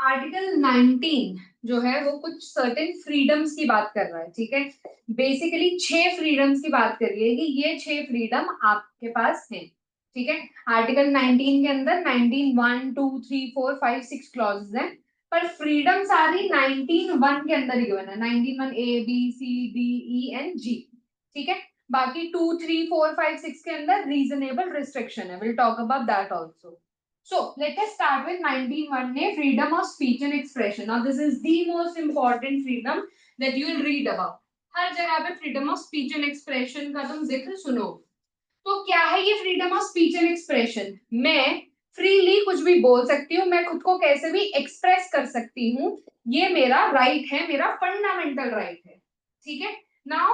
Article 19 जो है वो कुछ सर्टेन फ्रीडम्स की बात कर रहा है, ठीक है। बेसिकली 6 फ्रीडम्स की बात कर रही है कि ये 6 फ्रीडम आपके पास है, ठीक है। आर्टिकल 19 के अंदर 19 1 2 3 4 5 6 क्लॉजेस हैं, पर फ्रीडम सारी 19 1 के अंदर ही गिवन है। 19 1 A B C D E and G, ठीक है। बाकी 2 3 4 5 6 के अंदर रीजनेबल रिस्ट्रिक्शन है, will talk about that also. So let us start with 19.1 ने freedom of speech and expression. Now this is the most important freedom that you will read about. हर जगह पे freedom of speech and expression का तुम जिक्र सुनो। तो क्या है ये freedom of speech and expression? मैं freely कुछ भी बोल सकती हूँ, मैं खुद को कैसे भी express कर सकती हूँ, ये मेरा right है, मेरा fundamental right है, ठीक है। Now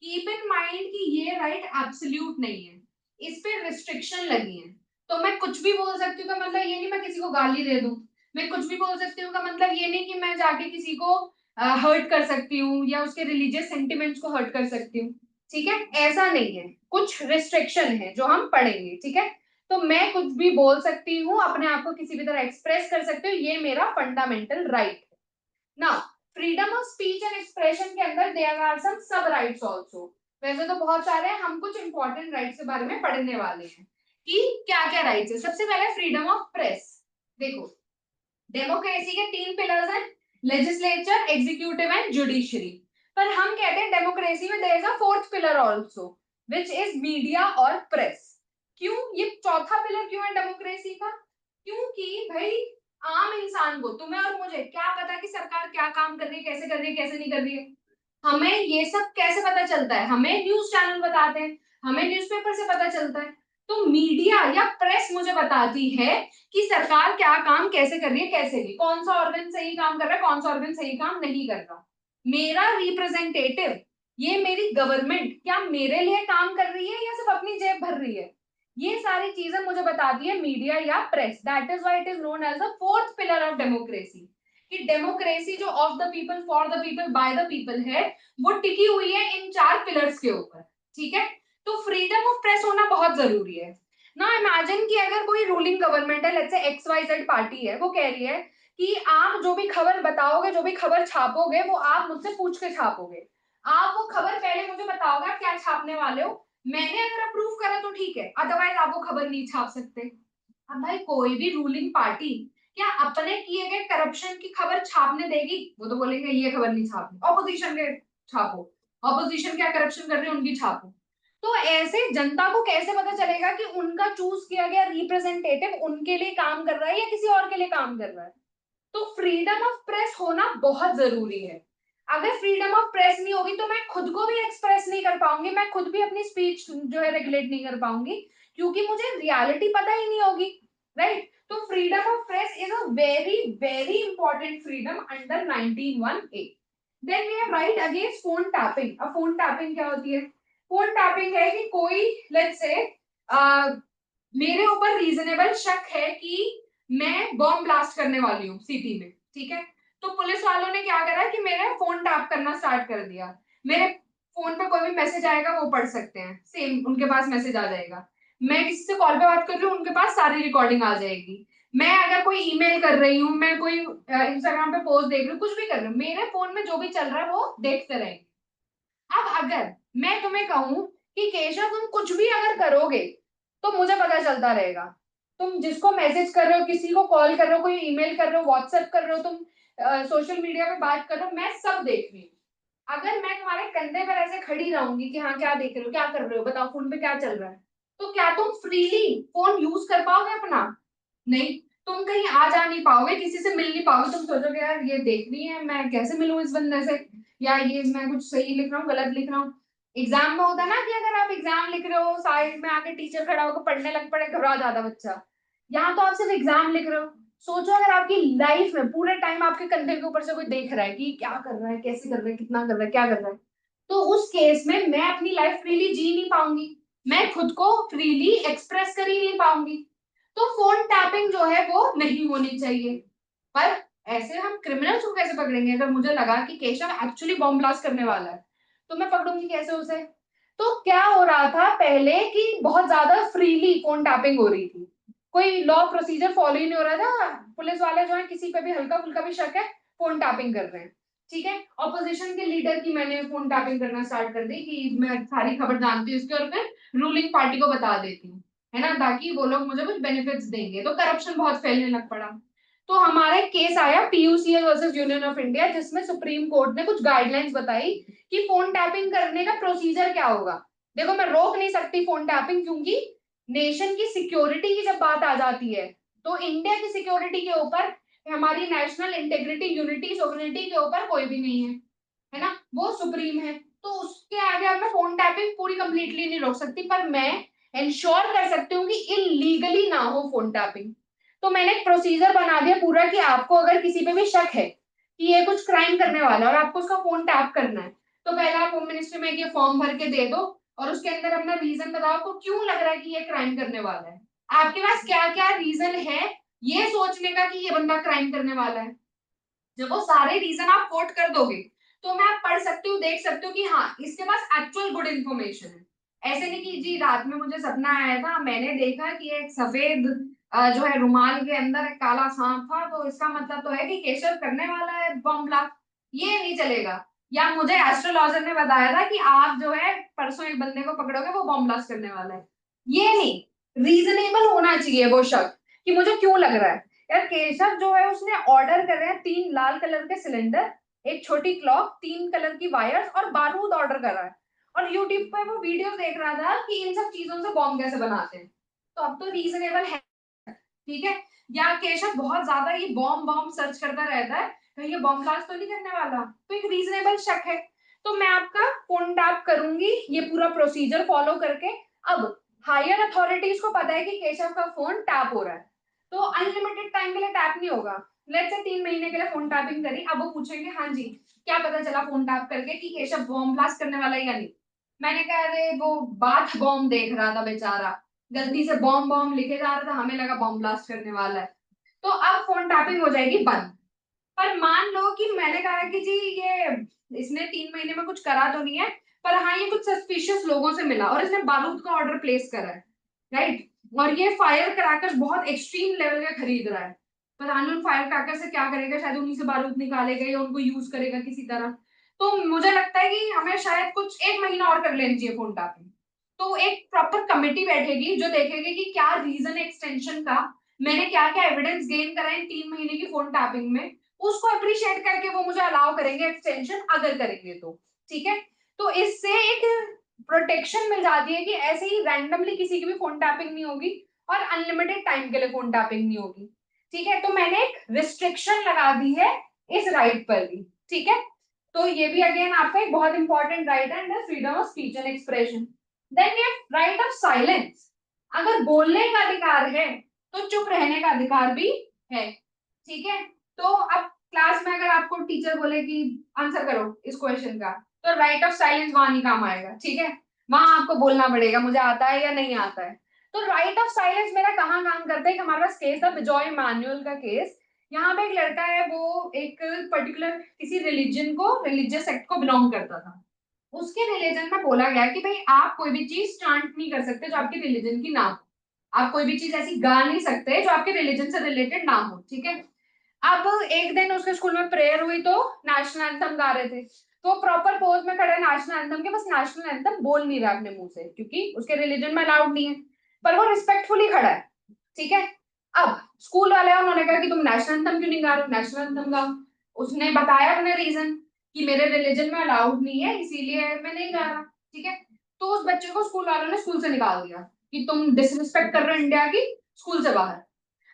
keep in mind कि ये right absolute नहीं है, इस पे restriction लगी है। तो मैं कुछ भी बोल सकती हूँ का मतलब ये नहीं मैं किसी को गाली दे दूं, मैं कुछ भी बोल सकती हूँ का मतलब ये नहीं कि मैं जाके किसी को हर्ट कर सकती हूँ या उसके रिलीजियस सेंटिमेंट्स को हर्ट कर सकती हूँ, ठीक है। ऐसा नहीं है, कुछ रिस्ट्रिक्शन है जो हम पढ़ेंगे, ठीक है। तो मैं कुछ भी बोल सकती हूँ, अपने आप को किसी भी तरह एक्सप्रेस कर सकती हूँ, ये मेरा फंडामेंटल राइट है। Now freedom of speech and expression के अंदर देयर आर सम सब राइट्स आल्सो। वैसे तो बहुत सारे हैं, हम कुछ इंपॉर्टेंट राइट्स के बारे में पढ़ने वाले हैं कि क्या क्या राइट्स है। सबसे पहले फ्रीडम ऑफ प्रेस। देखो डेमोक्रेसी के 3 पिलर्स हैं, लेजिस्लेचर, एग्जीक्यूटिव एंड जुडिशरी। पर हम कहते हैं डेमोक्रेसी में there is a fourth pillar also which is media और प्रेस। क्यों ये चौथा पिलर क्यों है डेमोक्रेसी का? क्योंकि भाई आम इंसान को, तुम्हें और मुझे क्या पता कि सरकार क्या काम कर रही है, कैसे कर रही है, कैसे नहीं कर रही है। हमें ये सब कैसे पता चलता है? हमें न्यूज चैनल बताते हैं, हमें न्यूज़पेपर से पता चलता है। तो मीडिया या प्रेस मुझे बताती है कि सरकार क्या काम कैसे कर रही है, कैसे नहीं, कौन सा ऑर्गन सही काम कर रहा है, कौन सा ऑर्गन सही काम नहीं कर रहा। मेरा रिप्रेजेंटेटिव, ये मेरी गवर्नमेंट क्या मेरे लिए काम कर रही है या सिर्फ अपनी जेब भर रही है, ये सारी चीजें मुझे बताती है मीडिया या press. That is why it is known as the fourth pillar of democracy. कि डेमोक्रेसी जो of the people, for the people, by the people है, वो टिकी हुई है इन 4 पिलर्स के ऊपर, ठीक है। तो फ्रीडम ऑफ प्रेस होना बहुत जरूरी है ना। इमेजिन कि अगर कोई रूलिंग गवर्नमेंट है, लेट्स से XYZ पार्टी है, वो कह रही है कि आप जो भी खबर बताओगे, जो भी खबर छापोगे, वो आप मुझसे पूछ के छापोगे। आप वो खबर पहले मुझे बताओगे आप क्या छापने वाले हो, मैंने अगर अप्रूव करा तो ठीक है, अदरवाइज आप वो खबर नहीं छाप सकते। अब भाई कोई भी रूलिंग पार्टी क्या अपने किए गए करप्शन की खबर छापने देगी? वो तो बोलेंगे ये खबर नहीं छापनी, ऑपोजिशन के छापो, ऑपोजिशन क्या करप्शन कर रहे हैं उनकी छापो। तो ऐसे जनता को कैसे पता चलेगा कि उनका चूज किया गया रिप्रेजेंटेटिव उनके लिए काम कर रहा है या किसी और के लिए काम कर रहा है? तो फ्रीडम ऑफ प्रेस होना बहुत जरूरी है। अगर फ्रीडम ऑफ प्रेस नहीं होगी तो मैं खुद को भी एक्सप्रेस नहीं कर पाऊंगी, मैं खुद भी अपनी स्पीच जो है रेगुलेट नहीं कर पाऊंगी, क्योंकि मुझे रियलिटी पता ही नहीं होगी, राइट। तो freedom of press is a very very important freedom under 19(1)(a). Then we have right against phone tapping. अब फोन टैपिंग क्या होती है? फोन टैपिंग है कि कोई, लेट्स से मेरे ऊपर रीजनेबल शक है कि मैं बॉम्ब ब्लास्ट करने वाली हूँ सिटी में, ठीक है। तो पुलिस वालों ने क्या करा कि मेरा फोन टैप करना स्टार्ट कर दिया। मेरे फोन पे कोई भी मैसेज आएगा वो पढ़ सकते हैं, सेम उनके पास मैसेज आ जाएगा। मैं किसी से कॉल पे बात कर रही हूँ, उनके पास सारी रिकॉर्डिंग आ जाएगी। मैं अगर कोई ईमेल कर रही हूँ, मैं कोई इंस्टाग्राम पे पोस्ट देख रही हूँ, कुछ भी कर रही हूँ, मेरे फोन में जो भी चल रहा है वो देखते रहेंगे। अब अगर मैं तुम्हें कहूं कि केशव तुम कुछ भी अगर करोगे तो मुझे पता चलता रहेगा। तुम जिसको मैसेज कर रहे हो, किसी को कॉल कर रहे हो, कोई ईमेल कर रहे हो, व्हाट्सएप कर रहे हो, तुम सोशल मीडिया पे बात कर रहे हो, मैं सब देख रही हूँ। अगर मैं तुम्हारे कंधे पर ऐसे खड़ी रहूंगी कि हाँ क्या देख रहे हो, क्या कर रहे हो, बताओ फोन पे क्या चल रहा है, तो क्या तुम फ्रीली फोन यूज कर पाओगे अपना? नहीं। तुम कहीं आ जा नहीं पाओगे, किसी से मिल नहीं पाओगे, तुम सोचोगे यार ये देख रही है, मैं कैसे मिलूं इस बंदे से, या ये मैं कुछ सही लिख रहा हूँ गलत लिख रहा हूँ। एग्जाम में होता ना कि अगर आप एग्जाम लिख रहे हो, साइड में आके टीचर खड़ा होकर पढ़ने लग पड़े, घबरा जाता बच्चा। यहाँ तो आप सिर्फ एग्जाम लिख रहे हो। सोचो अगर आपकी लाइफ में पूरे टाइम आपके कंधे के ऊपर से कोई देख रहा है कि क्या कर रहा है, कैसे कर रहा है, कितना कर रहा है, क्या कर रहा है, तो उस केस में मैं अपनी लाइफ फ्रीली जी नहीं पाऊंगी, मैं खुद को फ्रीली एक्सप्रेस कर ही नहीं पाऊंगी। तो फोन टैपिंग जो है वो नहीं होनी चाहिए। पर ऐसे हम क्रिमिनल्स को कैसे पकड़ेंगे? अगर मुझे लगा कि केशव एक्चुअली बॉम्ब ब्लास्ट करने वाला है तो मैं पकड़ूंगी कैसे उसे? तो क्या हो रहा था पहले कि बहुत ज्यादा फ्रीली फोन टैपिंग हो रही थी, कोई लॉ प्रोसीजर फॉलो ही नहीं हो रहा था, पुलिस वाले जो है किसी पे भी हल्का फुल्का भी शक है फोन टैपिंग कर रहे हैं, ठीक है। ऑपोजिशन के लीडर की मैंने फोन टैपिंग करना स्टार्ट कर दी कि मैं सारी खबर जानती हूँ उसके और फिर रूलिंग पार्टी को बता देती हूँ, है ना, ताकि वो लोग मुझे कुछ बेनिफिट्स देंगे। तो करप्शन बहुत फैलने लग पड़ा। तो हमारा एक केस आया PUCL versus union of India, जिसमें सुप्रीम कोर्ट ने कुछ गाइडलाइंस बताई कि फोन टैपिंग करने का प्रोसीजर क्या होगा। देखो मैं रोक नहीं सकती फोन टैपिंग, क्योंकि नेशन की सिक्योरिटी की जब बात आ जाती है तो इंडिया की सिक्योरिटी के ऊपर, हमारी नेशनल इंटेग्रिटी यूनिटी सोवरेनिटी के ऊपर कोई भी नहीं है ना, वो सुप्रीम है। तो उसके आगे अब मैं फोन टैपिंग पूरी कंप्लीटली नहीं रोक सकती, पर मैं इंश्योर कर सकती हूँ कि इलीगली ना हो फोन टैपिंग। तो मैंने एक प्रोसीजर बना दिया पूरा कि आपको अगर किसी पे भी शक है कि ये कुछ क्राइम करने वाला है और आपको उसका फोन टैप करना है, तो पहले आप होम मिनिस्ट्री में ये फॉर्म भर के दे दो और उसके अंदर अपना रीजन बताओ आपको क्यों लग रहा है कि ये क्राइम करने वाला है। आपके पास क्या क्या रीजन है ये सोचने का कि ये बंदा क्राइम करने वाला है। जब वो सारे रीजन आप कोट कर दोगे तो मैं आप पढ़ सकती हूँ, देख सकती हूँ कि हाँ इसके पास एक्चुअल गुड इन्फॉर्मेशन है। ऐसे नहीं कि जी रात में मुझे सपना आया था, मैंने देखा कि एक सफेद जो है रुमाल के अंदर एक काला सांप था, तो इसका मतलब तो है कि केशव करने वाला है बॉम्ब ब्लास्ट। ये नहीं चलेगा। या मुझे एस्ट्रोलॉजर ने बताया था कि आप जो है परसों एक बंदे को पकड़ोगे वो बॉम्ब ब्लास्ट करने वाला है। ये नहीं, रीजनेबल होना चाहिए वो शक कि मुझे क्यों लग रहा है। यार केशव जो है उसने ऑर्डर कर रहे हैं 3 लाल कलर के सिलेंडर, एक छोटी क्लॉक, 3 कलर की वायर्स और बारूद ऑर्डर कर रहा है, और यूट्यूब पर वो वीडियो देख रहा था कि इन सब चीजों से बॉम्ब कैसे बनाते हैं। तो अब तो रीजनेबल है, ठीक है। या केशव बहुत ज्यादा ये बॉम्ब बॉम्ब सर्च करता रहता है, कहीं ये बॉम्ब ब्लास्ट तो नहीं करने वाला, तो एक रीजनेबल शक है। तो मैं आपका फोन टैप करूंगी ये पूरा प्रोसीजर फॉलो करके। अब हायर अथॉरिटीज को पता है कि केशव का फोन टैप हो रहा है, तो अनलिमिटेड टाइम के लिए टैप नहीं होगा। लेट्स से 3 महीने के लिए फोन टैपिंग करी, अब वो पूछेंगे हाँ जी क्या पता चला फोन टैप करके कि केशव बॉम्ब ब्लास्ट करने वाला है या नहीं। मैंने कहा अरे वो बाथ बॉम्ब देख रहा था बेचारा, गलती से बॉम्ब बॉम्ब लिखे जा रहा था, हमें लगा बॉम्ब ब्लास्ट करने वाला है। तो अब फोन टैपिंग हो जाएगी बंद। पर मान लो कि मैंने कहा कि जी ये इसने 3 महीने में कुछ करा तो नहीं है, पर हाँ ये कुछ सस्पिशियस लोगों से मिला और इसने बारूद का ऑर्डर प्लेस करा है, राइट। और ये फायर क्रैकर्स बहुत एक्सट्रीम लेवल का खरीद रहा है, पता नहीं उन फायर क्रैकर से क्या करेगा, शायद उन्हीं से बारूद निकालेगा या उनको यूज करेगा किसी तरह। तो मुझे लगता है कि हमें शायद कुछ 1 महीना और कर लेनी चाहिए फोन टैपिंग। तो एक प्रॉपर कमेटी बैठेगी जो देखेगी कि क्या रीजन एक्सटेंशन का, मैंने क्या क्या एविडेंस गेन करा इन 3 महीने की फोन टैपिंग में, उसको अप्रिशिएट करके वो मुझे अलाउ करेंगे एक्सटेंशन अगर करेंगे तो, ठीक है। तो इससे एक प्रोटेक्शन मिल जाती है कि ऐसे ही रैंडमली किसी की भी फोन टैपिंग नहीं होगी और अनलिमिटेड टाइम के लिए फोन टैपिंग नहीं होगी, ठीक है। तो मैंने एक रिस्ट्रिक्शन लगा दी है इस राइट पर भी, ठीक है। तो ये भी अगेन आपका एक बहुत इंपॉर्टेंट राइट है under freedom of speech and expression. Then we have right of silence. अगर बोलने का अधिकार है तो चुप रहने का अधिकार भी है, ठीक है। तो अब क्लास में अगर आपको टीचर बोले कि आंसर करो इस क्वेश्चन का, तो राइट ऑफ साइलेंस वहां नहीं काम आएगा, ठीक है। वहां आपको बोलना पड़ेगा मुझे आता है या नहीं आता है। तो राइट ऑफ साइलेंस मेरा कहाँ काम करता है, हमारे पास केस था बिजॉय मैनुअल का केस। यहाँ पे एक लड़का है वो एक पर्टिकुलर किसी रिलीजन को, रिलीजियस सेक्ट को बिलोंग करता था। उसके रिलीजन में बोला गया कि भाई आप कोई भी चीज चांट नहीं कर सकते जो आपके रिलीजन की ना हो, आप कोई भी चीज ऐसी गा नहीं सकते जो आपके रिलीजन से रिलेटेड ना हो, ठीक है। अब एक दिन उसके स्कूल में प्रेयर हुई तो नेशनल एंथम गा रहे थे, तो प्रॉपर पोज में खड़े नेशनल एंथम के, बस नेशनल एंथम बोल नहीं रहा अपने मुंह से क्योंकि उसके रिलीजन में अलाउड नहीं है, पर वो रिस्पेक्टफुली खड़ा है, ठीक है। अब स्कूल वाले उन्होंने कहा कि तुम नेशनल एंथम क्यों नहीं गा रहे हो, नेशनल एंथम गाओ। उसने बताया अपने रीजन कि मेरे रिलीजन में अलाउड नहीं है इसीलिए मैं नहीं गा रहा, ठीक है। तो उस बच्चे को स्कूल वालों ने स्कूल से निकाल दिया कि तुम डिसरिस्पेक्ट कर रहे हो इंडिया की, स्कूल से बाहर।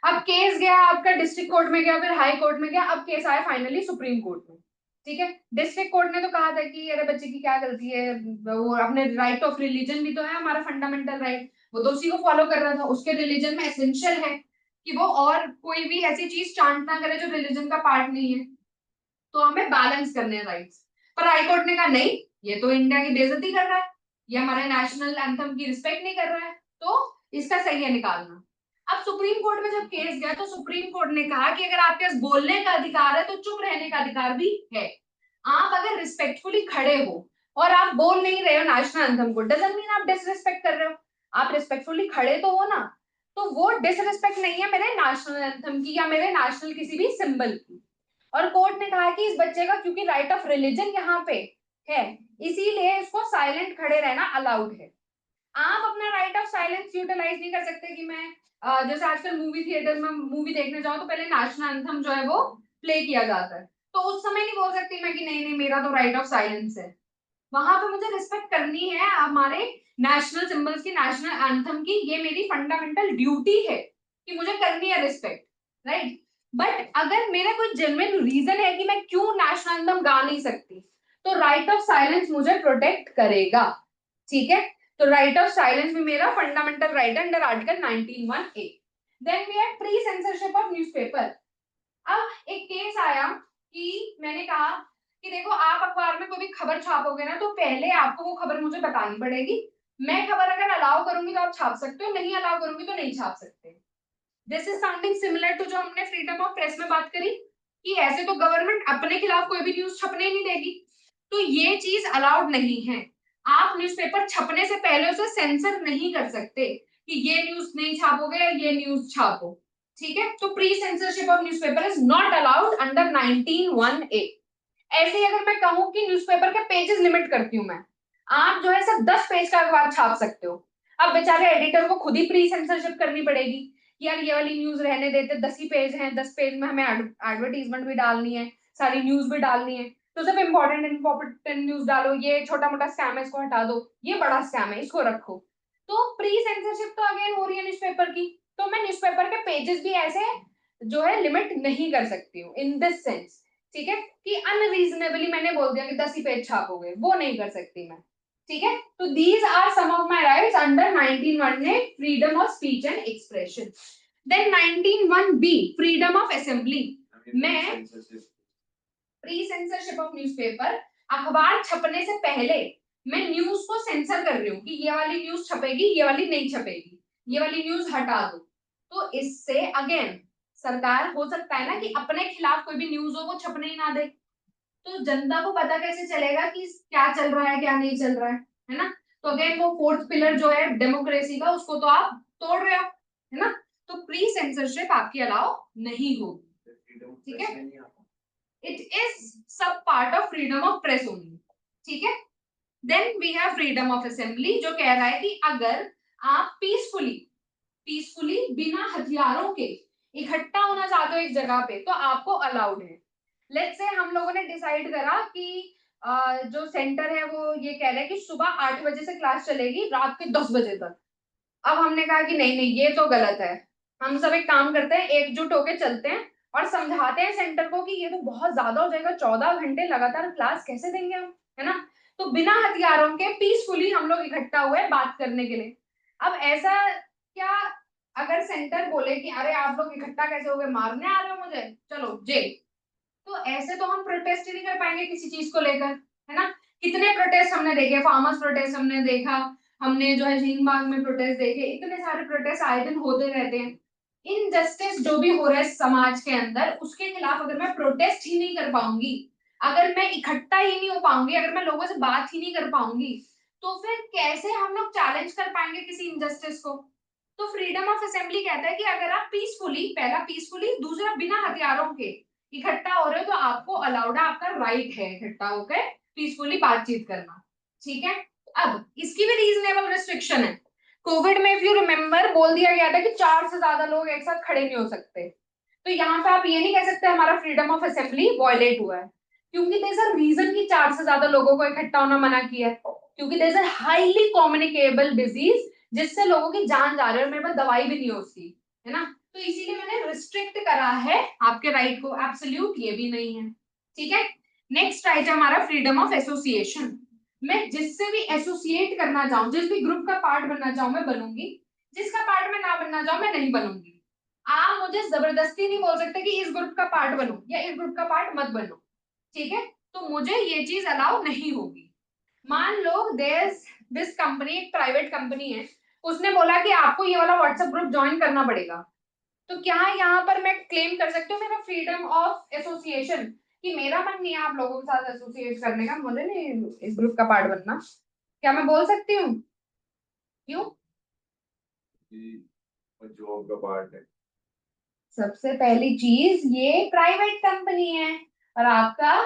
अब केस गया आपका डिस्ट्रिक्ट कोर्ट में गया, फिर हाई कोर्ट में गया, अब केस आया फाइनली सुप्रीम कोर्ट में, ठीक है। डिस्ट्रिक्ट कोर्ट ने तो कहा था कि अरे बच्चे की क्या गलती है, वो अपने राइट ऑफ रिलीजन भी तो है हमारा फंडामेंटल राइट, वो तो उसी को फॉलो कर रहा था, उसके रिलीजन में एसेंशियल है कि वो और कोई भी ऐसी चीज चांट ना करे जो रिलीजन का पार्ट नहीं है, तो हमें बैलेंस करने हैं राइट्स। पर हाई कोर्ट ने कहा नहीं, ये तो इंडिया की बेइज्जती कर रहा है, ये हमारे नेशनल एंथम की रिस्पेक्ट नहीं कर रहा है, तो इसका सही है निकालना। अब सुप्रीम कोर्ट में जब केस गया तो सुप्रीम कोर्ट ने कहा कि अगर आपके पास बोलने का अधिकार है तो चुप रहने का अधिकार भी है। आप अगर रिस्पेक्टफुली खड़े हो और आप बोल नहीं रहे हो नेशनल एंथम को, डजंट मीन आप डिसरिस्पेक्ट कर रहे हो, आप रिस्पेक्टफुली खड़े तो हो ना। तो वो डिसरिस्पेक्ट नहीं है मेरे नेशनल एंथम की या मेरे नेशनल किसी भी सिंबल की। और कोर्ट ने कहा कि इस बच्चे का क्योंकि राइट ऑफ रिलीजन यहाँ पे है, इसीलिए इसको साइलेंट खड़े रहना अलाउड है। आप अपना राइट ऑफ साइलेंस यूटिलाइज नहीं कर सकते कि मैं जैसे आजकल मूवी थिएटर में मूवी देखने जाऊं तो पहले नेशनल एंथम जो है वो प्ले किया जाता है, तो उस समय नहीं बोल सकती मैं कि नहीं नहीं मेरा तो राइट ऑफ साइलेंस है। वहां पे मुझे रिस्पेक्ट करनी है हमारे नेशनल सिंबल्स की, नेशनल एंथम की, ये मेरी फंडामेंटल ड्यूटी है कि मुझे करनी है रिस्पेक्ट, राइट। बट अगर मेरा कोई जेन्युइन रीजन है कि मैं क्यों नेशनल एंथम गा नहीं सकती, तो राइट ऑफ साइलेंस मुझे प्रोटेक्ट करेगा, ठीक है। तो राइट ऑफ साइलेंस भी मेरा फंडामेंटल राइट है under article 19(1)(a). Then we have pre censorship of newspaper. अब एक केस आया कि मैंने कहा कि देखो आप अखबार में कोई भी खबर छापोगे ना, तो पहले आपको वो खबर मुझे बतानी पड़ेगी। मैं खबर अगर अलाउ करूंगी तो आप छाप सकते हो, नहीं अलाउ करूंगी तो नहीं छाप सकते। This is something similar to जो हमने फ्रीडम ऑफ प्रेस में बात करी कि ऐसे तो गवर्नमेंट अपने खिलाफ कोई भी न्यूज छपने नहीं देगी, तो ये चीज अलाउड नहीं है। आप न्यूज़पेपर छपने से पहले उसे सेंसर नहीं कर सकते कि ये न्यूज नहीं छापोगे या ये न्यूज छापो, ठीक है। तो pre censorship of newspaper is not allowed under 19(1)(a). ऐसे ही अगर मैं कहूं कि न्यूज़पेपर के पेजेस लिमिट करती हूं मैं, आप जो है सिर्फ 10 पेज का अखबार छाप सकते हो। अब बेचारे एडिटर को खुद ही प्री सेंसरशिप करनी पड़ेगी कि यार ये वाली न्यूज रहने देते, 10 ही पेज हैं, 10 पेज में हमें एडवर्टीजमेंट भी डालनी है, सारी न्यूज भी डालनी है, तो सिर्फ इंपॉर्टेंट न्यूज डालो, ये छोटा मोटा स्कैम है इसको हटा दो, ये बड़ा स्कैम है इसको रखो। तो प्री सेंसरशिप तो अगेन हो रही है न्यूज़पेपर की, तो मैं न्यूज़पेपर के पेजेस भी ऐसे जो है लिमिट नहीं कर सकती हूँ इन दिस सेंस, ठीक है। कि अनरीजनेबली मैंने बोल दिया कि 10 ही पेज छापोगे, वो नहीं कर सकती मैं, ठीक है। तो these are some of my rights under 19(1) ने freedom of speech and expression. Then 19(1)(b) freedom of assembly. मैं प्री सेंसरशिप ऑफ न्यूज़पेपर, अखबार छपने से पहले मैं न्यूज को सेंसर कर रही हूँ कि ये वाली न्यूज छपेगी, ये वाली नहीं छपेगी, ये वाली न्यूज हटा दो। तो इससे अगेन सरकार हो सकता है ना कि अपने खिलाफ कोई भी न्यूज हो वो छपने ही ना दे, तो जनता को पता कैसे चलेगा कि क्या चल रहा है क्या नहीं चल रहा है ना। तो अगेन वो फोर्थ पिलर जो है डेमोक्रेसी का, उसको तो आप तोड़ रहे हो, है ना। तो प्री सेंसरशिप आपकी अलाउ नहीं होगी, ठीक है। It is sub part of freedom of press only, ठीक है। Then we have freedom of assembly जो कह रहा है कि अगर आप पीसफुली बिना हथियारों के इकट्ठा होना चाहते हो एक जगह पे, तो आपको अलाउड है। लेट्स से हम लोगों ने डिसाइड करा कि जो सेंटर है वो ये कह रहा है कि सुबह 8 बजे से क्लास चलेगी रात के 10 बजे तक। अब हमने कहा कि नहीं नहीं ये तो गलत है, हम सब एक काम करते हैं, एकजुट होकर चलते हैं और समझाते हैं सेंटर को कि ये तो बहुत ज्यादा हो जाएगा, 14 घंटे लगातार क्लास कैसे देंगे हम, है ना। तो बिना हथियारों के पीसफुली हम लोग इकट्ठा हुए बात करने के लिए। अब ऐसा क्या, अगर सेंटर बोले कि अरे आप लोग इकट्ठा कैसे हो गए, मारने आ रहे हो मुझे, चलो जेल, तो ऐसे तो हम प्रोटेस्ट ही नहीं कर पाएंगे किसी चीज को लेकर, है ना। कितने प्रोटेस्ट हमने देखे, फार्मर्स प्रोटेस्ट हमने देखा, हमने जो है झींग बाग में प्रोटेस्ट देखे, इतने सारे प्रोटेस्ट आए दिन होते रहते हैं। इनजस्टिस जो भी हो रहा है समाज के अंदर, उसके खिलाफ अगर मैं प्रोटेस्ट ही नहीं कर पाऊंगी, अगर मैं इकट्ठा ही नहीं हो पाऊंगी, अगर मैं लोगों से बात ही नहीं कर पाऊंगी, तो फिर कैसे हम लोग चैलेंज कर पाएंगे किसी इनजस्टिस को। तो फ्रीडम ऑफ असेंबली कहता है कि अगर आप पीसफुली, पहला पीसफुली, दूसरा बिना हथियारों के इकट्ठा हो रहे हो, तो आपको अलाउड है, आपका राइट है इकट्ठा होकर पीसफुली बातचीत करना, ठीक है। अब इसकी भी रीजनेबल रिस्ट्रिक्शन है। कोविड में इफ यू रिमेम्बर बोल दिया गया था कि 4 से ज्यादा लोग एक साथ खड़े नहीं हो सकते, तो यहाँ पे आप ये नहीं कह सकते हमारा फ्रीडम ऑफ असेंबली वॉयलेट हुआ है, क्योंकि देयर इज अ रीजन कि 4 से ज्यादा लोगों को इकट्ठा होना मना किया है, क्योंकि there is a highly communicable disease जिससे लोगों की जान जा रही है और मेरे पास दवाई भी नहीं है उसकी, है ना। तो इसीलिए मैंने रिस्ट्रिक्ट करा है आपके राइट को, एब्सोल्यूट ये भी नहीं है, ठीक है। नेक्स्ट राइट है हमारा फ्रीडम ऑफ एसोसिएशन। मैं जिससे भी एसोसिएट करना चाहूं, जिस भी ग्रुप का पार्ट बनना चाहूं मैं बनूंगी, जिसका पार्ट मैं ना बनना चाहूं मैं नहीं बनूंगी। आप मुझे जबरदस्ती नहीं बोल सकते कि इस ग्रुप का पार्ट बनो या इस ग्रुप का पार्ट मत बनो, ठीक है। तो मुझे ये चीज अलाउ नहीं होगी। मान लो दिस कंपनी एक प्राइवेट कंपनी है, उसने बोला कि आपको ये वाला व्हाट्सएप ग्रुप ज्वाइन करना पड़ेगा, तो क्या यहाँ पर मैं क्लेम कर सकती हूँ मेरा फ्रीडम ऑफ एसोसिएशन कि मेरा मन नहीं है आप लोगों के साथ एसोसिएट करने का, मुझे नहीं इस ग्रुप का पार्ट बनना, क्या मैं बोल सकती हूँ? क्यों? जॉब का पार्ट है। सबसे पहली चीज, ये प्राइवेट कंपनी है और आपका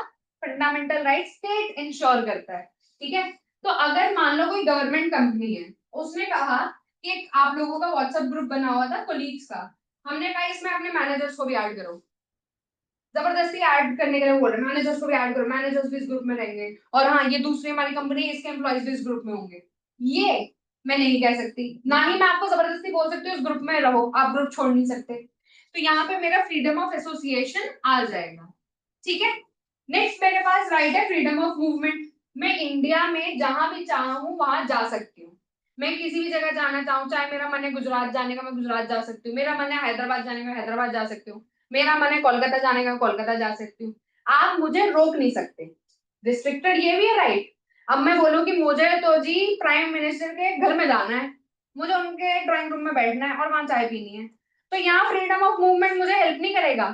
फंडामेंटल राइट स्टेट इंश्योर करता है, ठीक है। तो अगर मान लो कोई गवर्नमेंट कंपनी है, उसने कहा कि आप लोगों का व्हाट्सएप ग्रुप बना हुआ था कोलीग्स का, हमने कहा इसमें अपने मैनेजर्स को भी ऐड करो, जबरदस्ती ऐड करने के लिए बोल रहे हैं, मैनेजर्स को भी ऐड करो, मैनेजर्स भी इस ग्रुप में रहेंगे, और हाँ ये दूसरी हमारी कंपनी है, इसके एम्प्लॉइज भी इस ग्रुप में होंगे। ये मैं नहीं कह सकती, ना ही मैं आपको जबरदस्ती बोल सकती हूँ इस ग्रुप में रहो, आप ग्रुप छोड़ नहीं सकते। तो यहाँ पे मेरा फ्रीडम ऑफ एसोसिएशन आ जाएगा, ठीक है। नेक्स्ट मेरे पास राइट है फ्रीडम ऑफ मूवमेंट। मैं इंडिया में जहां भी चाहूँ वहां जा सकती हूँ। मैं किसी भी जगह जाना चाहूँ, चाहे मेरा मन है गुजरात जाने का, मैं गुजरात जा सकती हूँ, मेरा मन है हैदराबाद जाने का, हैदराबाद जा सकती हूँ, मेरा मन है कोलकाता जाने का, कोलकाता जा सकती हूँ। आप मुझे रोक नहीं सकते। रिस्ट्रिक्टेड ये भी है राइट। अब मैं बोलूं कि मुझे तो जी प्राइम मिनिस्टर के घर में जाना है, मुझे उनके ड्राइंग रूम में बैठना है और वहां चाय पीनी है, तो यहाँ फ्रीडम ऑफ मूवमेंट मुझे हेल्प नहीं करेगा,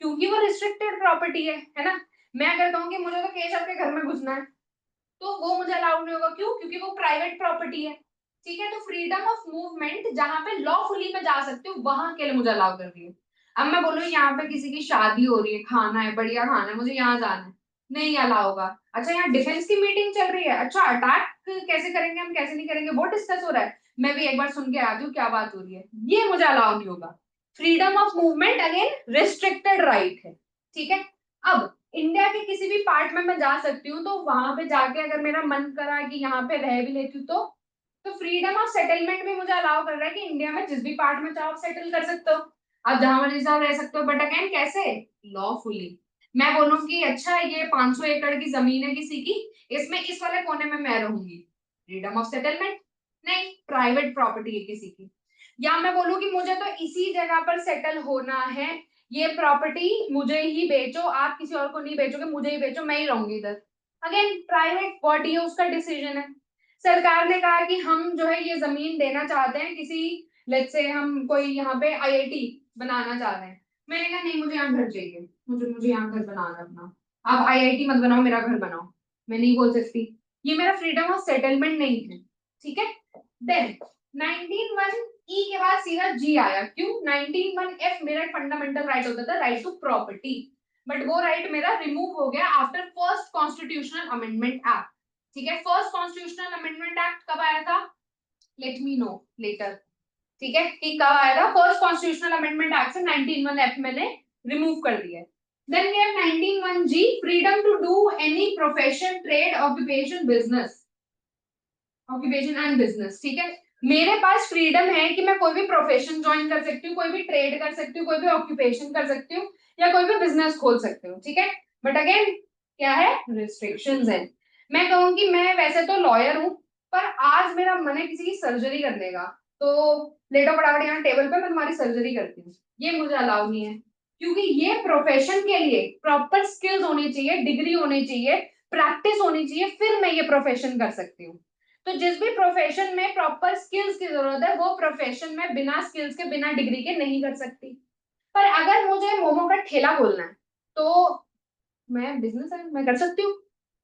क्योंकि वो रिस्ट्रिक्टेड प्रॉपर्टी है ना। मैं अगर कहूँ कि मुझे तो केशव के घर में घुसना है, तो वो मुझे अलाउड नहीं होगा, क्यों? क्योंकि वो प्राइवेट प्रॉपर्टी है, ठीक है। तो फ्रीडम ऑफ मूवमेंट जहां पे लॉफुली मैं जा सकती हूँ वहां के लिए मुझे अलाउ कर रही है। अब मैं बोलूँ यहाँ पे किसी की शादी हो रही है, खाना है, बढ़िया खाना है, मुझे यहाँ जाना है, नहीं अलाउ होगा। अच्छा यहाँ डिफेंस की मीटिंग चल रही है, अच्छा अटैक कैसे करेंगे हम, कैसे नहीं करेंगे, वो डिस्कस हो रहा है, मैं भी एक बार सुन के आती हूँ क्या बात हो रही है, ये मुझे अलाउ नहीं होगा। Freedom of movement again restricted right है, ठीक है। अब इंडिया के किसी भी पार्ट में मैं जा सकती हूँ, तो वहां पे जाके अगर मेरा मन करा कि यहाँ पे रह भी लेती हूँ, तो फ्रीडम ऑफ सेटलमेंट भी मुझे अलाउ कर रहा है कि इंडिया में जिस भी पार्ट में चाहो आप सेटल कर सकते हो, आप जहां मर्जी चाहो रह सकते हो, बट अगेन कैसे? लॉफुली। मैं बोलूँ कि अच्छा ये 500 एकड़ की जमीन है किसी की, इसमें इस वाले कोने में मैं रहूंगी, फ्रीडम ऑफ सेटलमेंट नहीं, प्राइवेट प्रॉपर्टी है किसी की। या मैं बोलूँ कि मुझे तो इसी जगह पर सेटल होना है, ये प्रॉपर्टी मुझे ही बेचो, आप किसी और को नहीं बेचोगे, मुझे ही बेचो, मैं ही रहूंगी इधर, अगेन प्राइवेट बॉडी है, उसका डिसीजन है। सरकार ने कहा कि हम जो है ये जमीन देना चाहते हैं किसी, लेट्स से हम कोई यहाँ पे आईआईटी बनाना चाह रहे हैं, मैंने कहा नहीं मुझे यहाँ घर चाहिए, मुझे मुझे यहाँ घर बनाना है अपना, आप आईआईटी मत बनाओ, मेरा घर बनाओ, मैं नहीं बोल सकती, ये मेरा फ्रीडम ऑफ सेटलमेंट नहीं है, ठीक है। देन 19(1) ई के बाद सीधा जी आया, क्यों? 19(1) मेरा फंडामेंटल राइट होता था, राइट टू प्रॉपर्टी, बट वो राइट मेरा रिमूव हो गया after first constitutional amendment act, ठीक है। फर्स्ट कॉन्स्टिट्यूशनल अमेंडमेंट एक्ट कब आया था? लेट मी नो लेटर, ठीक है, कि कब आया था। फर्स्ट कॉन्स्टिट्यूशनल अमेंडमेंट एक्ट से 19(1) मैंने रिमूव कर दिया है। Then we have 19(1) freedom to do any profession, trade, occupation, business, occupation and business, ठीक है। मेरे पास फ्रीडम है कि मैं कोई भी प्रोफेशन ज्वाइन कर सकती हूँ, कोई भी ट्रेड कर सकती हूँ, कोई भी ऑक्यूपेशन कर सकती हूँ, या कोई भी बिजनेस खोल सकती हूँ, ठीक है। बट अगेन क्या है? रिस्ट्रिक्शंस है। मैं कहूंगी मैं वैसे तो लॉयर हूँ, पर आज मेरा मन है किसी की सर्जरी करने का, तो लेटो फटाफट यहाँ टेबल पे, मैं तुम्हारी सर्जरी करती हूँ, ये मुझे अलाउ नहीं है, क्योंकि ये प्रोफेशन के लिए प्रॉपर स्किल्स होनी चाहिए, डिग्री होनी चाहिए, प्रैक्टिस होनी चाहिए, फिर मैं ये प्रोफेशन कर सकती हूँ। तो जिस भी प्रोफेशन में प्रॉपर स्किल्स की जरूरत है, वो प्रोफेशन में बिना स्किल्स के, बिना डिग्री के नहीं कर सकती। पर अगर मुझे मोमो का ठेला खोलना है, तो मैं बिजनेस है, मैं कर सकती हूँ,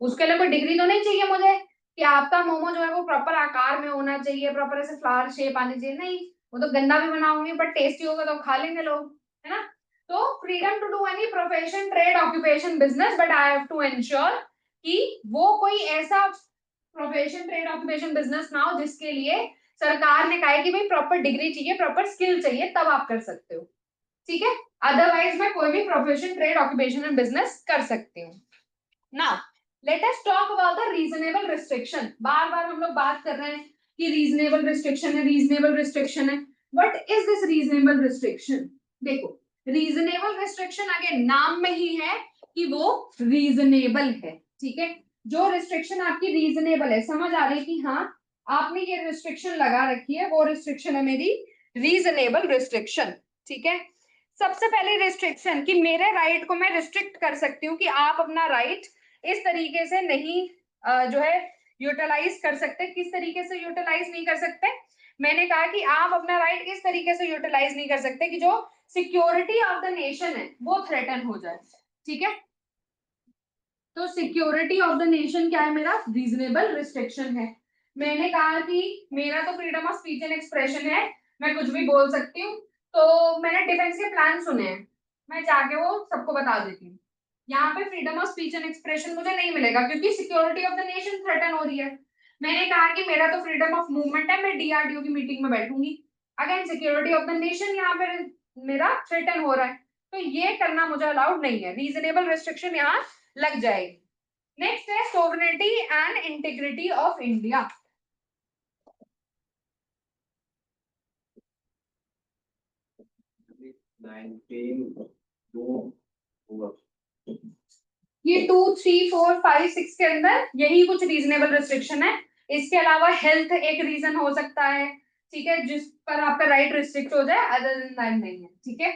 उसके लिए कोई डिग्री तो नहीं चाहिए मुझे कि आपका मोमो जो है वो प्रॉपर आकार में होना चाहिए, प्रॉपर ऐसे फ्लावर शेप आनी चाहिए, नहीं, वो तो गंदा भी बनाऊंगी बट टेस्टी होगा तो खा लेंगे लोग, है ना। तो freedom to do any profession, trade, occupation, business, but I have to ensure कि वो कोई ऐसा प्रोफेशन, ट्रेड, ऑक्यूपेशन, बिजनेस ना हो जिसके लिए सरकार ने कहा है कि भाई प्रॉपर डिग्री चाहिए, प्रॉपर स्किल चाहिए, तब आप कर सकते हो, ठीक है। अदरवाइज मैं कोई भी profession, trade, occupation and business कर सकती हूँ। Now let us talk about the reasonable restriction. बार बार हम लोग बात कर रहे हैं कि रीजनेबल रिस्ट्रिक्शन है, रीजनेबल रिस्ट्रिक्शन है, what is this reasonable restriction? देखो, रीजनेबल रिस्ट्रिक्शन अगेन नाम में ही है कि वो रीजनेबल है, ठीक है। जो रिस्ट्रिक्शन आपकी रीजनेबल है, समझ आ रही है कि हाँ आपने ये रिस्ट्रिक्शन लगा रखी है, वो रिस्ट्रिक्शन है मेरी रीजनेबल रिस्ट्रिक्शन, ठीक है। सबसे पहले रिस्ट्रिक्शन कि मेरे राइट को मैं रिस्ट्रिक्ट कर सकती हूँ कि आप अपना राइट इस तरीके से नहीं जो है यूटिलाइज कर सकते। किस तरीके से यूटिलाइज नहीं कर सकते? मैंने कहा कि आप अपना राइट इस तरीके से यूटिलाइज नहीं कर सकते कि जो सिक्योरिटी ऑफ द नेशन है वो थ्रेटन हो जाए, ठीक है। तो सिक्योरिटी ऑफ द नेशन क्या है? मेरा रीजनेबल रिस्ट्रिक्शन है। मैंने कहा कि मेरा तो freedom of speech and expression है, मैं कुछ भी बोल सकती हूँ। तो मैंने डिफेंस के प्लान सुने हैं, मैं जाके वो सबको बता देती हूँ। यहाँ पे freedom of speech and expression मुझे नहीं मिलेगा क्योंकि security of the nation threaten हो रही है। मैंने कहा कि मेरा तो फ्रीडम ऑफ मूवमेंट है, मैं डीआरडीओ की मीटिंग में बैठूंगी। Again security of the nation यहाँ पे मेरा थ्रेटन हो रहा है, तो ये करना मुझे अलाउड नहीं है, रीजनेबल रिस्ट्रिक्शन यहाँ लग जाएगी। नेक्स्ट है sovereignty and integrity of India. ये 2, 3, 4, 5, 6 के अंदर यही कुछ रीजनेबल रिस्ट्रिक्शन है। इसके अलावा हेल्थ एक रीजन हो सकता है, ठीक है, जिस पर आपका राइट रिस्ट्रिक्ट हो जाए, अदर देन दैट नहीं है, ठीक है।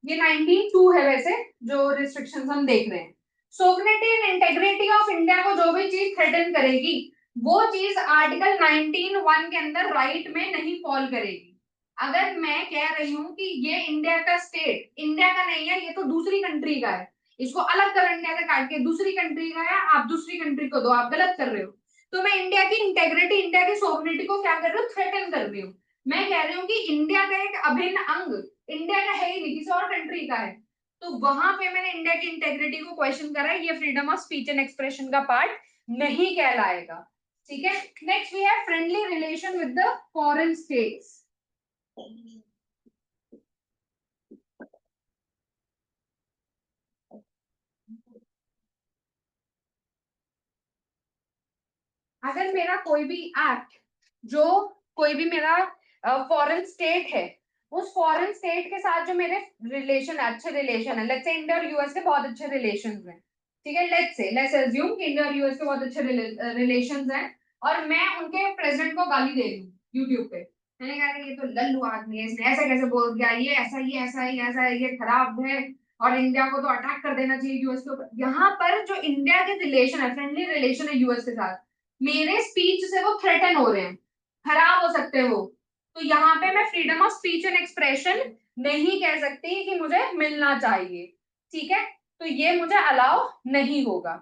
ये 19(2) है वैसे जो रिस्ट्रिक्शंस हम देख रहे हैं। Sovereignty and integrity of India को जो भी चीज थ्रेटन करेगी वो चीज आर्टिकल 19(1) के अंदर राइट में नहीं फॉल करेगी। अगर मैं कह रही हूँ कि ये इंडिया का स्टेट इंडिया का नहीं है, ये तो दूसरी कंट्री का है, इसको अलग कर इंडिया से काट के दूसरी कंट्री का है, आप दूसरी कंट्री को दो, आप गलत कर रहे हो। तो मैं इंडिया की इंटेग्रिटी, इंडिया की सोवरेनिटी को क्या कर रही हूँ, थ्रेटन कर रही हूँ। मैं कह रही हूँ कि इंडिया का एक अभिन्न अंग इंडिया का है ही नहीं, किसी और कंट्री का है। तो वहां पे मैंने इंडिया की इंटेग्रिटी को क्वेश्चन करा है, ये freedom of speech and expression का पार्ट नहीं कहलाएगा, ठीक है। Next we have friendly relation with the foreign states. अगर मेरा कोई भी एक्ट, जो कोई भी मेरा फॉरेन स्टेट है, उस फॉरेन स्टेट के साथ जो मेरे रिलेशन अच्छे रिलेशन है, लेट्स से इंडिया और यूएस के बहुत अच्छे रिलेशंस हैं, ठीक है, लेट्स अज्यूम कि इंडिया और यूएस के बहुत अच्छे रिलेशंस हैं, और मैं उनके प्रेसिडेंट को गाली दे रही हूँ यूट्यूब पे। मैंने कहा कि ये तो लल्लू आदमी है, इसने ऐसा कैसे बोल दिया, ये ऐसा, ये ऐसा, ये ऐसा है, ये खराब है, और इंडिया को तो अटैक कर देना चाहिए यूएस के ऊपर। यहाँ पर जो इंडिया के रिलेशन है, फ्रेंडली रिलेशन है यूएस के साथ, मेरे स्पीच से वो थ्रेटन हो रहे हैं, खराब हो सकते हैं वो, तो यहाँ पे मैं freedom of speech and expression नहीं कह सकती कि मुझे मिलना चाहिए, ठीक है। तो ये मुझे अलाउ नहीं होगा।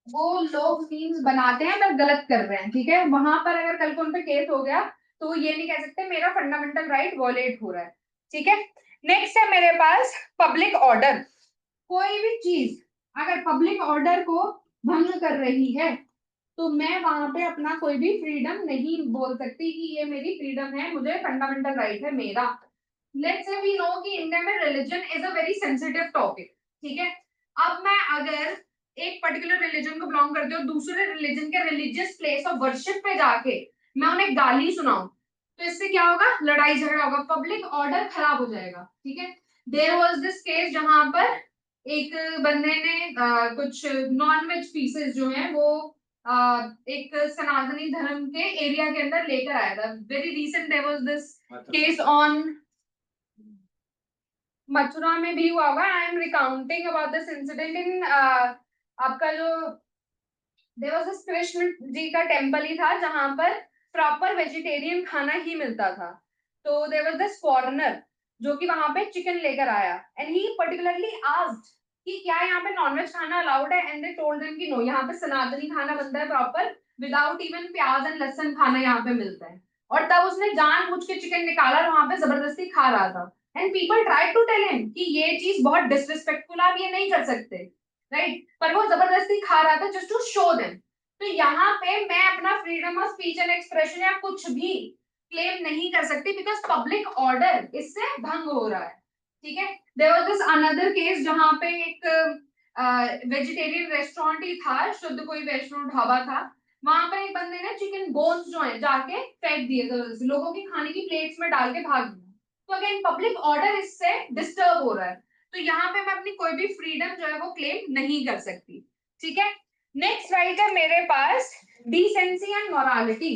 वो लोग मीम्स बनाते हैं पर गलत कर रहे हैं, ठीक है, वहां पर अगर कल को उन पे केस हो गया तो वो ये नहीं कह सकते मेरा फंडामेंटल राइट वॉलेट हो रहा है, ठीक है। नेक्स्ट है मेरे पास पब्लिक ऑर्डर। कोई भी चीज अगर पब्लिक ऑर्डर को भंग कर रही है तो मैं वहां पे अपना कोई भी फ्रीडम नहीं बोल सकती कि ये मेरी फ्रीडम है, मुझे फंडामेंटल राइट है मेरा। लेट्स से वी नो कि इंडिया में religion is a very sensitive topic, ठीक है। अब मैं अगर एक पर्टिकुलर रिलीजन को बिलोंग करती हूँ, दूसरे रिलीजन के रिलीजियस प्लेस ऑफ वर्शिप पे जाके मैं उन्हें गाली सुनाऊं, तो इससे क्या होगा, लड़ाई झगड़ा होगा, पब्लिक ऑर्डर खराब हो जाएगा, ठीक है। देयर वाज दिस केस जहां पर एक बंदे ने कुछ नॉन वेज पीसेस जो हैं वो एक सनातनी धर्म के एरिया के अंदर लेकर आया था। Very recent there was this case on Mathura में भी हुआ होगा। I am recounting about this incident in आपका जो there was this Krishna ji का टेम्पल ही था जहां पर प्रॉपर वेजिटेरियन खाना ही मिलता था। तो देयर वाज दिस फॉरेनर जो कि वहां पे चिकन लेकर आया एंड ही पर्टिकुलरली आस्क्ड कि क्या यहाँ पे नॉनवेज खाना अलाउड है, एंड दे टोल्ड हिम कि नो, यहाँ पे सनातनी खाना बनता है प्रॉपर, विदाउट इवन प्याज एंड लहसुन खाना यहाँ पे मिलता है। और तब उसने जानबूझ के चिकन निकाला और वहां पे जबरदस्ती खा रहा था। And people try to tell him कि ये चीज बहुत डिसरिस्पेक्टफुल, आप ये नहीं कर सकते, राइट, पर वो जबरदस्ती खा रहा था जस्ट टू शो देम। तो यहाँ पे मैं अपना freedom of speech and expression या कुछ भी क्लेम नहीं कर सकती बिकॉज पब्लिक ऑर्डर इससे भंग हो रहा है, ठीक है। There was this another case जहां पे एक वेजिटेरियन रेस्टोरेंट ही था, शुद्ध कोई वैष्णो ढाबा था, वहां पे एक बंदे ने चिकन बोन्स जो है जाके फेंक दिए लोगों की खाने की प्लेट्स में डाल के भाग दिया। तो अगेन पब्लिक ऑर्डर इससे डिस्टर्ब हो रहा है, तो यहाँ पे मैं अपनी कोई भी फ्रीडम जो है वो क्लेम नहीं कर सकती, ठीक है। नेक्स्ट राइट है मेरे पास डिसेंसी एंड मोरालिटी।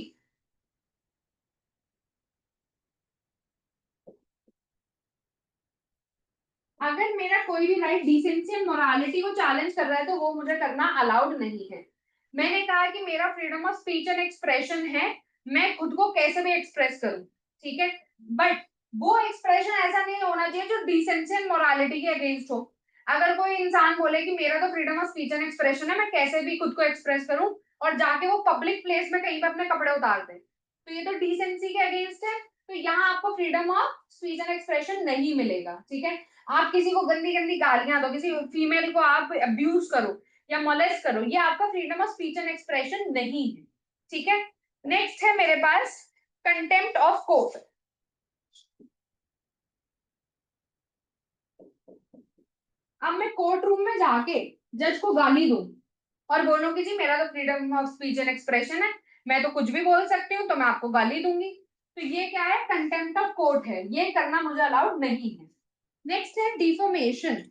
अगर मेरा कोई भी राइट डिसेंसी एंड मोरालिटी को चैलेंज कर रहा है तो वो मुझे करना अलाउड नहीं है। मैंने कहा कि मेरा freedom of speech and expression है, मैं खुद को कैसे भी एक्सप्रेस करूं, ठीक है, बट वो एक्सप्रेशन ऐसा नहीं होना चाहिए जो डिसेंसी एंड मोरालिटी के अगेंस्ट हो। अगर कोई इंसान बोले कि मेरा तो freedom of speech and expression है, मैं कैसे भी खुद को एक्सप्रेस करूं, और जाके वो पब्लिक प्लेस में कहीं पर अपने कपड़े उतार दे, तो ये तो डिसेंसी के अगेंस्ट है, तो यहाँ आपको freedom of speech and expression नहीं मिलेगा, ठीक है। आप किसी को गंदी गंदी गालियां दो, किसी फीमेल को आप अब्यूज करो या मोलेस्ट करो, ये आपका freedom of speech and expression नहीं है, ठीक है। नेक्स्ट है मेरे पास कंटेम्प्ट ऑफ कोर्ट। अब मैं कोर्ट रूम में जाके जज को गाली दूं और बोलूं कि जी मेरा तो freedom of speech and expression है, मैं तो कुछ भी बोल सकती हूँ, तो मैं आपको गाली दूंगी, तो ये क्या है, कंटेम्प्ट ऑफ कोर्ट है, ये करना मुझे अलाउड नहीं है। नेक्स्ट है डिफॉर्मेशन।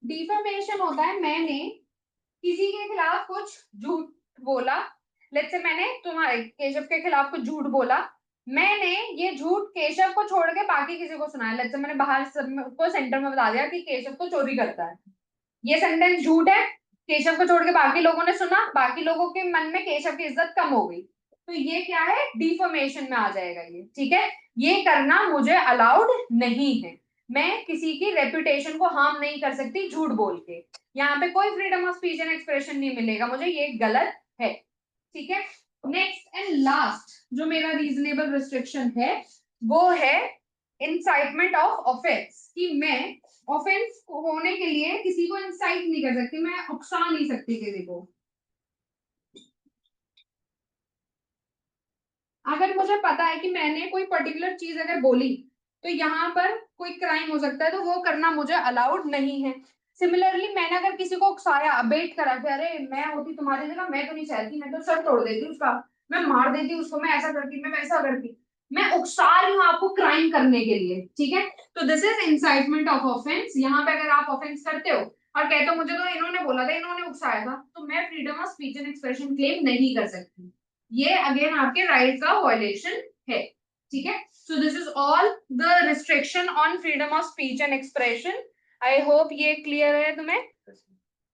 डिफॉर्मेशन होता है मैंने किसी के खिलाफ कुछ झूठ बोला, लेट्स से मैंने तुम्हारे केशव के खिलाफ कुछ झूठ बोला, मैंने ये झूठ केशव को छोड़ के बाकी किसी को सुनाया, लेट्स से मैंने बाहर सबको सेंटर में बता दिया कि केशव तो चोरी करता है, ये सेंटेंस झूठ है, केशव को छोड़ के बाकी लोगों ने सुना, बाकी लोगों के मन में केशव की इज्जत कम हो गई, तो ये क्या है, डिफॉर्मेशन में आ जाएगा ये, ठीक है। ये करना मुझे अलाउड नहीं है, मैं किसी की रेपुटेशन को हार्म नहीं कर सकती झूठ बोल के, यहाँ पे कोई freedom of speech and expression नहीं मिलेगा मुझे, ये गलत है, ठीक है। नेक्स्ट एंड लास्ट जो मेरा रीजनेबल रिस्ट्रिक्शन है वो है इंसाइटमेंट ऑफ ऑफेंस, कि मैं ऑफेंस होने के लिए किसी को इंसाइट नहीं कर सकती, मैं उकसा नहीं सकती किसी को। अगर मुझे पता है कि मैंने कोई पर्टिकुलर चीज अगर बोली तो यहाँ पर कोई क्राइम हो सकता है, तो वो करना मुझे अलाउड नहीं है। सिमिलरली मैंने अगर किसी को उकसाया, बेट करा कि अरे मैं होती तुम्हारी जगह मैं तो नहीं चाहती, मैं तो सर तोड़ देती उसका, मैं मार देती उसको, मैं ऐसा करती, मैं वैसा करती, मैं उकसा रही हूँ आपको क्राइम करने के लिए, ठीक है। तो this is incitement of offence. यहाँ पे अगर आप ऑफेंस करते हो और कहते हो मुझे तो इन्होंने बोला था, इन्होंने उकसाया था, तो मैं freedom of speech and expression claim नहीं कर सकती, ये अगेन आपके राइट का वायलेशन है, ठीक है। So this is all the restriction on freedom of speech and expression. I hope ये क्लियर है तुम्हें।